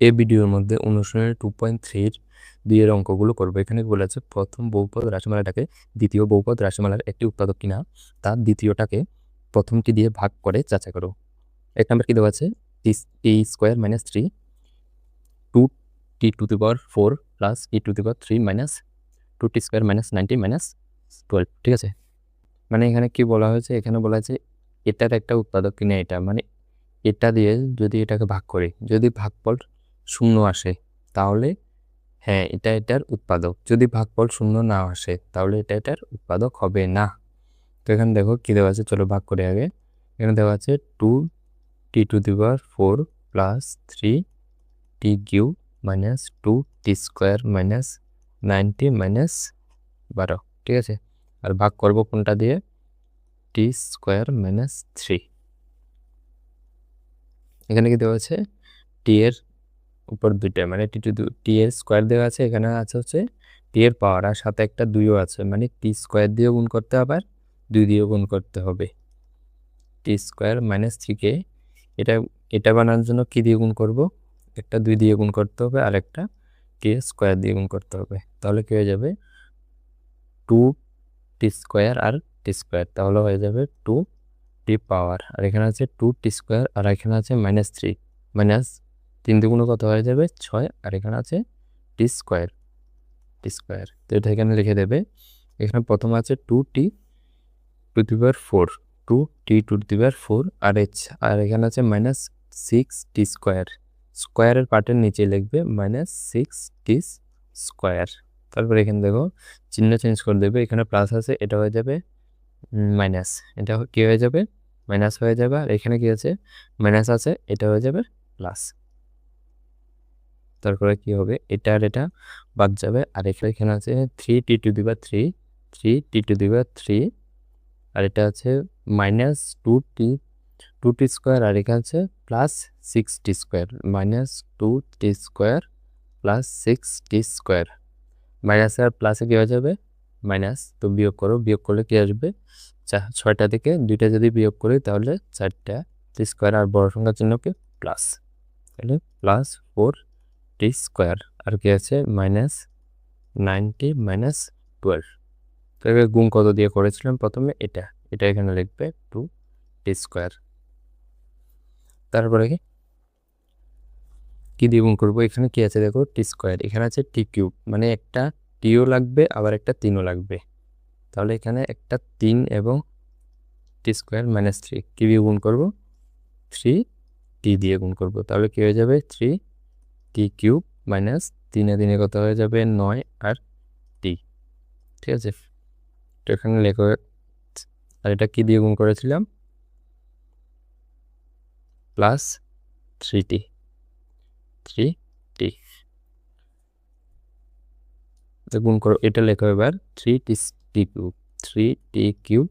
এই ভিডিওর মধ্যে অনুশীলনের 2.3 2 অঙ্কগুলো করবো। এখানে বলেছে প্রথম বহুপদ রাশিমালাটাকে দ্বিতীয় বহুপদ রাশিমালার একটি উৎপাদক কিনা তার দ্বিতীয়টাকে প্রথমটি দিয়ে ভাগ করে যাচাই করো। 1 নম্বর কি দেওয়া আছে, T square minus 3 2t⁴ plus t⁴ minus 2t square minus 90 minus 12। ঠিক আছে, মানে এখানে কি বলা হয়েছে, এখানে বলা হয়েছে এটার একটা উৎপাদক কিনা, এটা মানে এটা দিয়ে যদি এটাকে ভাগ করি, যদি ভাগফল 0 আসে তাহলে হ্যাঁ এটা এটার উৎপাদক, যদি ভাগফল 0 না আসে তাহলে এটা এটার উৎপাদক হবে না। তো এখানে দেখো কি দেওয়া আছে, চলো ভাগ করে আগে। এখানে দেওয়া আছে 2t⁴ plus 3t³ minus 2t square minus 90 minus 12। ঠিক আছে, আর ভাগ করব কোনটা দিয়ে, টি স্কোয়ার মাইনাস 3। এখানে কি দেওয়া আছে, টি এর উপর দুইটা মানে টি এর স্কোয়ার দেওয়া আছে, এখানে আছে হচ্ছে টি এর পাওয়ার, আর সাথে একটা 2ও আছে, মানে টি স্কোয়ার দিয়ে গুণ করতে হবে আর 2 দিয়ে গুণ করতে হবে। টি স্কোয়ার মাইনাস 3কে এটা বানানোর জন্য কি দিয়ে গুণ করব, একটা 2 দিয়ে গুণ করতে হবে আর একটা টি স্কোয়ার দিয়ে গুণ করতে হবে, তাহলে কি হয়ে যাবে 2t স্কোয়ার আর টি স্কোয়ার, তাহলে হয়ে যাবে 2t পাওয়ার, আর এখানে আছে 2t স্কোয়ার আর এখানে আছে -3 মাইনাস 3 দুগুণ কত হয়ে যাবে 6, আর এখানে আছে টি স্কোয়ার তো এটা এখানে লিখে দেবে। এখানে প্রথম আছে 2t⁴ 2t⁴ আর এখানে আছে -6t স্কোয়ারের পার্টের নিচে লিখবে -6t স্কোয়ার। তারপর এখানে দেখো চিহ্ন চেঞ্জ করে দেবে, এখানে প্লাস আছে এটা হয়ে যাবে মাইনাস, এটা কি হয়ে যাবে মাইনাস হয়ে যাবে, আর এখানে কি আছে মাইনাস আছে এটা হয়ে যাবে প্লাস। তারপরে কি হবে, এটা আর এটা বাদ যাবে, আর এখানে আছে 3t⁴ আর এটা আছে -2t স্কোয়ার, আর এখানে আছে +6t square, -2t square plus 6t square. Minus আর প্লাসে কি হয়ে যাবে মাইনাস, তো বিয়োগ করো, বিয়োগ করলে কি আসবে 6টা থেকে 2টা যদি বিয়োগ করি তাহলে 4টা স্কোয়ার, আর বড় সংখ্যার জন্য কি প্লাস, তাহলে +4t স্কোয়ার, আর কি আছে -90 মাইনাস 12। তো গুণ কত দিয়ে করেছিলাম প্রথমে, এটা এখানে লিখবে 2t স্কোয়ার। তারপরে কি দিয়ে গুণ করবো, এখানে কি আছে দেখো টি স্কোয়ার, এখানে আছে t³ মানে একটা টিও লাগবে আবার একটা 3ও লাগবে, তাহলে এখানে একটা 3 এবং টি স্কোয়ার -3 কি দিয়ে গুণ করবো 3t দিয়ে গুণ করব, তাহলে কি হয়ে যাবে 3t³ মাইনাস 3 3 কত হয়ে যাবে 9 আর টি। ঠিক আছে, তো এখানে লেখো, আর এটা কি দিয়ে গুণ করেছিলাম +3t গুণ করো, এটা লেখো এবার 3t³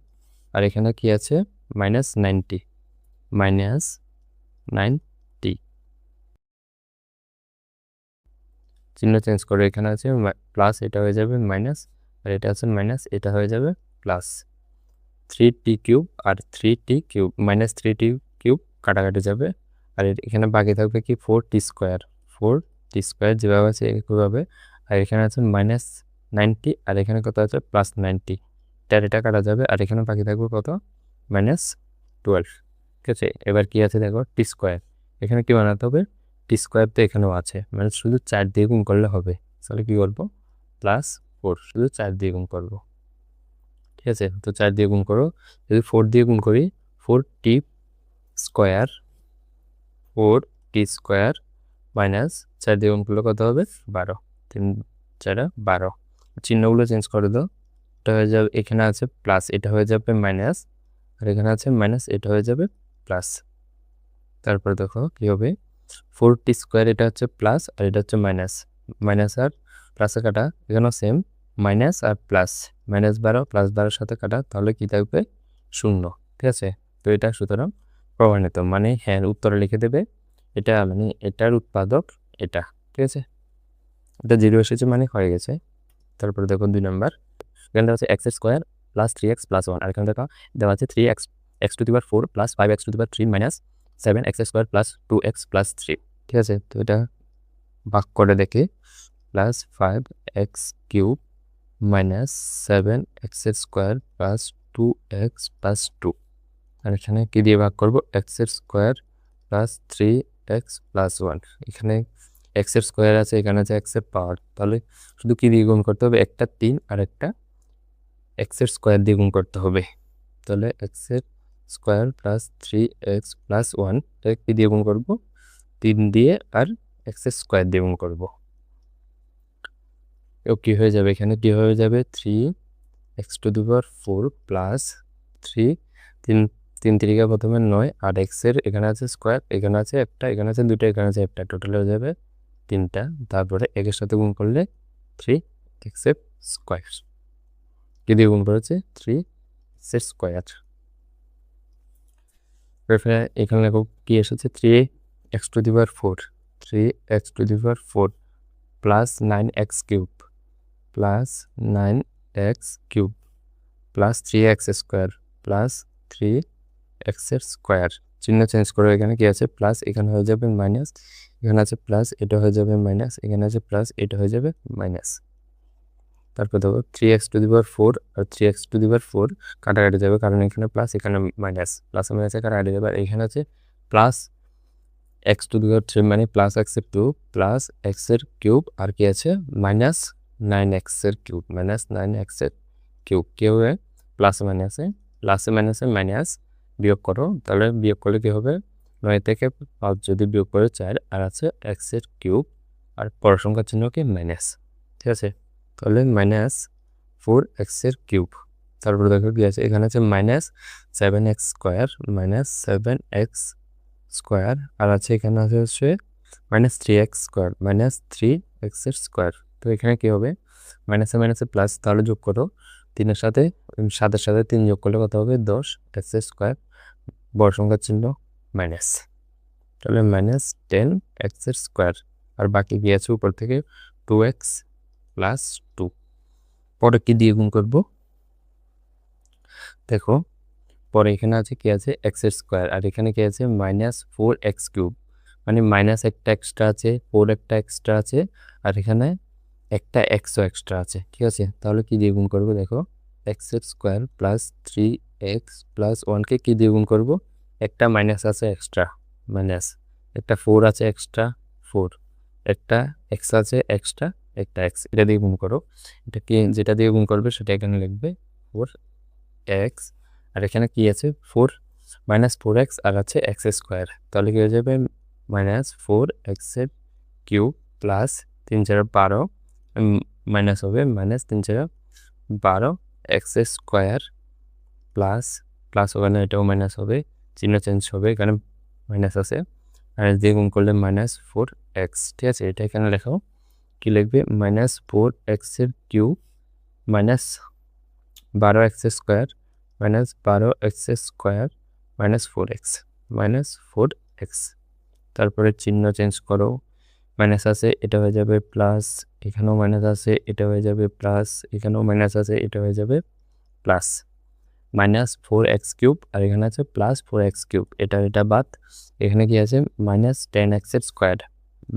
আর এখানে কি আছে -90 চিহ্ন চেঞ্জ করে, এখানে আছে প্লাস, এটা হয়ে যাবে মাইনাস, আর এটা আছে মাইনাস, এটা হয়ে যাবে প্লাস। 3t³ আর 3t³ -3t³ কাটাকাটি যাবে, আর এখানে বাকি থাকবে কি 4t স্কোয়ার যেভাবে আছে একইভাবে, আর এখানে আছে -90 আর এখানে কত আছে +90, এটা কাটা যাবে, আর এখানে বাকি থাকবে কত -12। ঠিক আছে, এবার কি আছে দেখো টি স্কোয়ার, এখানে কি বানাতে হবে টি স্কোয়ার, তো এখানেও আছে, মানে শুধু 4 দিয়ে গুণ করলে হবে, তাহলে কি করবো +4 শুধু 4 দিয়ে গুণ করবো। ঠিক আছে, তো 4 দিয়ে গুণ করো, যদি 4 দিয়ে গুণ করি 4t স্কোয়ার মাইনাস 4 দিয়ে গুণ করলে কত হবে 12, 3 4 12, চিহ্নগুলো চেঞ্জ করে দাও, এটা হয়ে যাবে এখানে আছে প্লাস, এটা হয়ে যাবে মাইনাস, আর এখানে আছে মাইনাস, এটা হয়ে যাবে প্লাস। তারপর দেখো কি হবে 4t স্কোয়ার, এটা হচ্ছে প্লাস আর এটা হচ্ছে মাইনাস আর প্লাসে কাটা, এখানেও সেম মাইনাস আর প্লাস, -12 +12 সাথে কাটা, তাহলে কি থাকবে 0। ঠিক আছে, তো এটা সুতরাং প্রমাণিত, মানে হ্যাঁ উত্তরে লিখে দেবে এটা, মানে এটার উৎপাদক এটা। ঠিক আছে, এটা 0 এসেছে মানে হয়ে গেছে। তারপরে দেখো 2 নম্বর, এখানে দেওয়া আছে x² + 3x + 1, আর এখানে দেওয়া আছে 3x⁴ + 5x⁴ - 7x² + 2x + 3। ঠিক আছে, তো এটা ভাগ করে দেখি plus 5x cube minus 7x square plus 2x plus 2 আর এখানে কি দিয়ে ভাগ করব x square plus 3x plus 1 এখানে x স্কোয়ার আছে এখানে আছে x এর পাওয়ার তাহলে শুধু কি দিয়ে গুণ করতে হবে একটা 3 আর একটা x স্কোয়ার দিয়ে গুণ করতে হবে তাহলে x square plus 3x plus 1 এটা কি দিয়ে গুণ করব 3 দিয়ে আর x স্কোয়ার দিয়ে গুণ করব কি হয়ে যাবে এখানে কি হয়ে যাবে 3x to the power 4 plus 3 3 3 প্রথমে 9 আর x এর এখানে আছে স্কোয়ার এখানে আছে একটা এখানে আছে দুটো এখানে আছে একটা টোটাল হয়ে যাবে 3টা তারপরে এর সাথে গুণ করলে 3x এর স্কোয়ার কি দিয়ে গুণ করেছে 3x এর স্কোয়ার এখানে দেখো কি এসেছে 3x to the power 4 3x to the power 4 plus 9x cube plus 9x cube plus 3x square plus 3x এর স্কোয়ার চিহ্ন চেঞ্জ করে এখানে কি আছে প্লাস এখানে হয়ে যাবে মাইনাস এখানে আছে প্লাস এটা হয়ে যাবে মাইনাস এখানে আছে প্লাস এটা হয়ে যাবে মাইনাস তারপর দেখো 3x to the power 4 R 3x to the পাওয়ার 4 কাটাকাটি যাবে কারণ এখানে প্লাস এখানে মাইনাস প্লাস মাইনাসে কাটাকাটি যাবে আর এখানে আছে প্লাস x টু দি পাওয়ার 3 মানে প্লাস x এর 2 প্লাস x এর কিউব আর কি আছে মাইনাস 9x এর কিউব মাইনাস 9x এর কিউব কিউবে প্লাস মাইনাসে মাইনাস বিয়োগ করো তাহলে বিয়োগ করলে কি হবে 9 থেকে 5 যদি বিয়োগ করে 4 আর আছে x এর কিউব আর পর সংখ্যার চিহ্ন কি মাইনাস ঠিক আছে তাহলে মাইনাস 4x এর কিউব তারপর দেখো কি আছে এখানে আছে minus 7x square minus 7x square আর আছে এখানে আছে হচ্ছে minus 3x square minus 3x এর স্কোয়ার তো এখানে কি হবে মাইনাসে প্লাস তাহলে যোগ করো 3 সাথে 3 যোগ করলে কত হবে 10x স্কোয়ার বড় সংখ্যার চিহ্ন মাইনাস তাহলে মাইনাস 10x স্কোয়ার আর বাকি কি আছে উপর থেকে 2x প্লাস 2 পরে কি দিয়ে গুণ করব দেখো পরে এখানে আছে কি আছে x স্কোয়ার আর এখানে কি আছে মাইনাস 4x কিউব মানে মাইনাস একটা এক্সট্রা আছে 4 একটা এক্সট্রা আছে আর এখানে একটা এক্সও এক্সট্রা আছে ঠিক আছে তাহলে কি দিয়ে গুণ করব দেখো x square plus 3x plus 1 কে কি দিয়ে গুণ করব একটা মাইনাস আছে এক্সট্রা মাইনাস একটা 4 আছে এক্সট্রা 4 একটা x আছে এক্সট্রা একটা x এটা দিয়ে গুণ করো এটা কি যেটা দিয়ে গুণ করবে সেটা এখানে লিখবে 4x আর এখানে কি আছে 4 মাইনাস 4x আর আছে x স্কোয়ার তাহলে কি হয়ে যাবে মাইনাস 4x এর কিউব প্লাস 3 4 12 মাইনাস হবে মাইনাস 3 4 12 x স্কোয়ার প্লাস ওখানে এটাও মাইনাস হবে চিহ্ন চেঞ্জ হবে এখানে মাইনাস আছে আর দিয়ে গুণ করলে মাইনাস 4x ঠিক আছে এটা এখানে লেখাও কি লিখবে মাইনাস 4x এর cube minus 12x square minus 12x square minus 4x তারপরে চিহ্ন চেঞ্জ করো মাইনাস আছে এটা হয়ে যাবে প্লাস এখানেও মাইনাস আছে এটা হয়ে যাবে প্লাস এখানেও মাইনাস আছে এটা হয়ে যাবে প্লাস মাইনাস 4x কিউব আর এখানে আছে প্লাস 4x কিউব এটা বাদ এখানে কি আছে মাইনাস 10x এর স্কোয়ার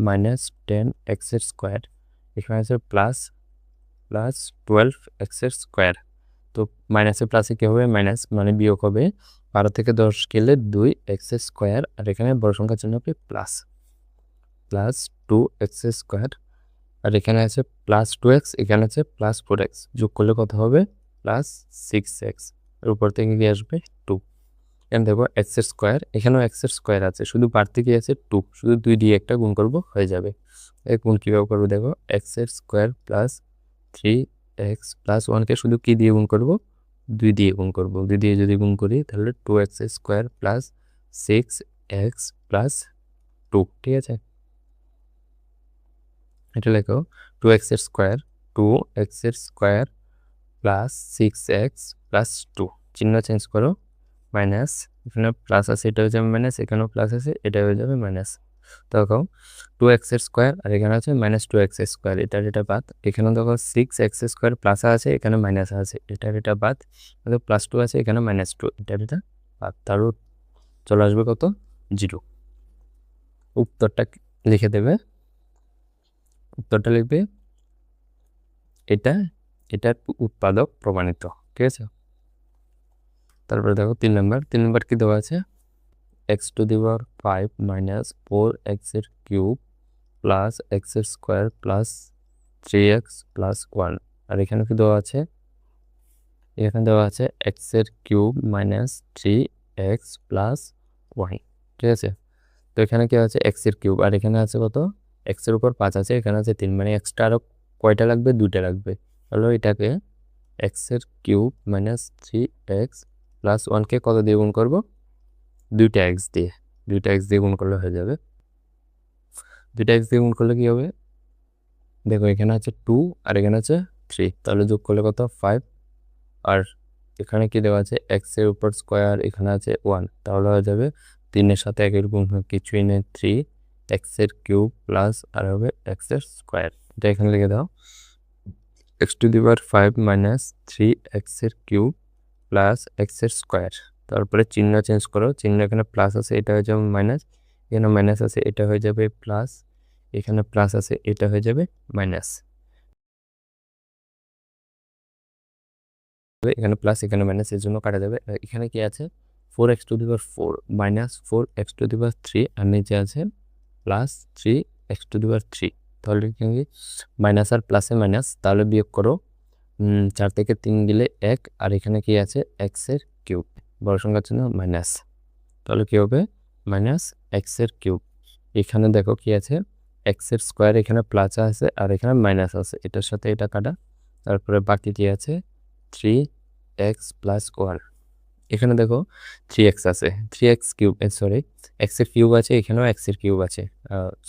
মাইনাস 10x এর স্কোয়ার এখানে আছে প্লাস 12x এর স্কোয়ার তো মাইনাসে প্লাসে কি হবে মাইনাস মানে বিয়োগ হবে 12 থেকে 10 গেলে 2x স্কোয়ার আর এখানে বড় সংখ্যার জন্য হবে প্লাস 2x স্কোয়ার আর এখানে আছে প্লাস 2x এখানে আছে প্লাস 4x যোগ করলে কত হবে প্লাস 6x এর উপর থেকে কি আসবে 2 এখানে দেখো x স্কোয়ার এখানেও x স্কোয়ার আছে শুধু বাড়তি কি আছে 2 শুধু 2 দিয়ে একটা গুণ করব হয়ে যাবে এই গুণ কীভাবে করবো দেখো x square plus 3x plus 1কে শুধু কি দিয়ে গুণ করব 2 দিয়ে গুণ করব 2 দিয়ে যদি গুণ করি তাহলে 2x square plus 6x plus 2 ঠিক আছে এটা লেখো 2x square plus 6x plus 2 চিহ্ন চেঞ্জ করো মাইনাস এখানে প্লাস আছে এটা হয়ে যাবে মাইনাস এখানেও প্লাস আছে এটা হয়ে যাবে মাইনাস দেখো 2x স্কোয়ার আর এখানে আছে মাইনাস 2x স্কোয়ার এটা বাদ এখানে দেখো 6x স্কোয়ার প্লাস আছে এখানে মাইনাস আছে এটা বাদ প্লাস 2 আছে এখানে মাইনাস 2 এটা বাদ তারও চলে আসবে কত 0 উত্তরটা লিখে দেবে উত্তরটা লিখবে এটা এটার উৎপাদক প্রমাণিত, ঠিক আছে। তারপরে দেখো 3 নাম্বার কি দেওয়া আছে, x⁵ মাইনাস 4x এর কিউব প্লাস x এর স্কোয়ার প্লাস 3x প্লাস 1। আর এখানে কি দেওয়া আছে, এখানে দেওয়া আছে x এর কিউব মাইনাস 3x প্লাস 1, ঠিক আছে। তো এখানে কি আছে x এর কিউব, আর এখানে আছে কত, x এর উপর 5 আছে, এখানে আছে 3, মানে এক্সট্রা আরো কয়টা লাগবে, 2টা লাগবে। তাহলে এটাকে x এর কিউব মাইনাস 3x প্লাস 1কে কত দিয়ে গুণ করব, 2টা x দিয়ে গুণ করলে হয়ে যাবে। 2টা x দিয়ে গুণ করলে কি হবে, দেখো এখানে আছে 2 আর এখানে আছে 3, তাহলে যোগ করলে কত 5। আর এখানে কি দেওয়া আছে x এর উপর স্কোয়ার, এখানে আছে 1, তাহলে হয়ে যাবে 3 এর সাথে 1 এর গুণ কিছুই নেই, 3x এর কিউব প্লাস আর হবে x এর স্কোয়ার। এটা এখানে লিখে দাও, x⁵ মাইনাস 3x এর কিউব প্লাস x এর স্কোয়ার। তারপরে চিহ্ন চেঞ্জ করো, চিহ্ন এখানে প্লাস আছে, এটা হয়ে যাবে মাইনাস, এখানে মাইনাস আছে, এটা হয়ে যাবে প্লাস, এখানে প্লাস আছে, এটা হয়ে যাবে মাইনাস। এখানে প্লাস এখানে মাইনাস, এর জন্য কাটা যাবে। এখানে কি আছে 4x⁴ মাইনাস 4x⁵, আর নিচে আছে প্লাস 3x⁵। তাহলে কি মাইনাস আর প্লাসে মাইনাস, তাহলে বিয়োগ করো, 4 থেকে 3 গেলে 1, আর এখানে কি আছে x এর কিউব, বড় সংখ্যার জন্য মাইনাস, তাহলে কি হবে মাইনাস x এর কিউব। এখানে দেখো কি আছে x এর স্কোয়ার, এখানে প্লাস আছে আর এখানে মাইনাস আছে, এটার সাথে এটা কাটা। তারপরে বাকি কি আছে 3x প্লাস 1। এখানে দেখো 3x আছে, 3x কিউব, সরি x এর কিউব আছে, এখানেও x এর কিউব আছে,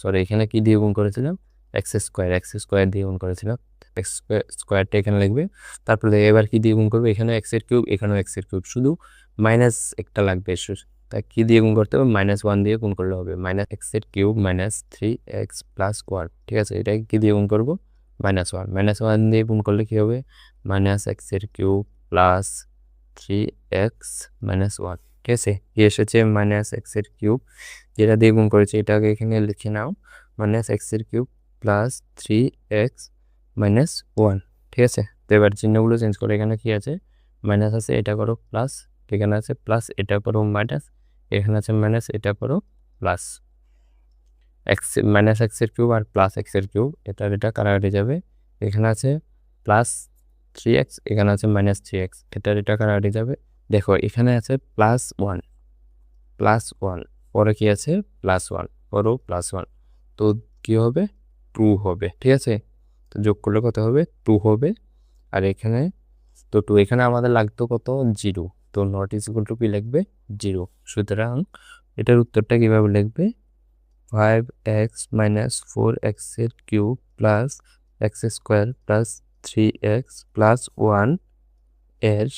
সরি এখানে কি দিয়ে গুণ করেছিলাম, x স্কোয়ার দিয়ে গুণ করেছিলাম, x স্কোয়ারটা এখানে লিখবে। তারপরে এবার কি দিয়ে গুণ করবে, এখানে x এর কিউব, এখানেও x এর কিউব, শুধু মাইনাস একটা লাগবে, তাই কি দিয়ে গুণ করতে হবে, -1 দিয়ে গুণ করলে হবে, মাইনাস x এর কিউব মাইনাস 3x প্লাস 1, ঠিক আছে। এটা কি দিয়ে গুণ করবো, -1 দিয়ে গুণ করলে কি হবে, মাইনাস x এর কিউব প্লাস 3x মাইনাস 1, ঠিক আছে। কি এসেছে মাইনাস x এর কিউব, যেটা দিয়ে গুণ করেছে এটাকে এখানে লিখে নাও, মাইনাস x এর কিউব প্লাস 3x মাইনাস 1, ঠিক আছে। তো এবার চিহ্নগুলো চেঞ্জ করে, এখানে কি আছে মাইনাস আছে, এটা করো প্লাস, এখানে আছে প্লাস, এটা করো মাইনাস, এখানে আছে মাইনাস, এটা করো প্লাস। মাইনাস x এর কিউব আর প্লাস x এর কিউব, এটা কাটাকাটি যাবে, এখানে আছে প্লাস 3x, এখানে আছে মাইনাস 3x, এটা কাটাকাটি যাবে। দেখো এখানে আছে +1, পরে কি আছে +1, পরেও +1, তো কি হবে 2 হবে, ঠিক আছে। তো যোগ করলে কত হবে 2 হবে। আর এখানে তো 2, এখানে আমাদের লাগতো কত 0, তো নট ইজ ইকুয়াল টু কি লিখবে 0। সুতরাং এটার উত্তরটা কিভাবে লিখবে, 5x মাইনাস 4x এর cube plus x square plus 3x plus 1 এর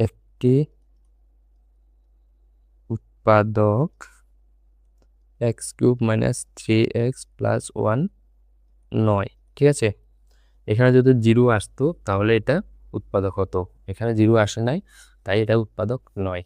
একটি উৎপাদক x³ মাইনাস 3x প্লাস 1 নয়, ঠিক আছে। এখানে যদি 0 আসতো তাহলে এটা উৎপাদক হতো, এখানে 0 আসে নাই, তাই এটা উৎপাদক নয়।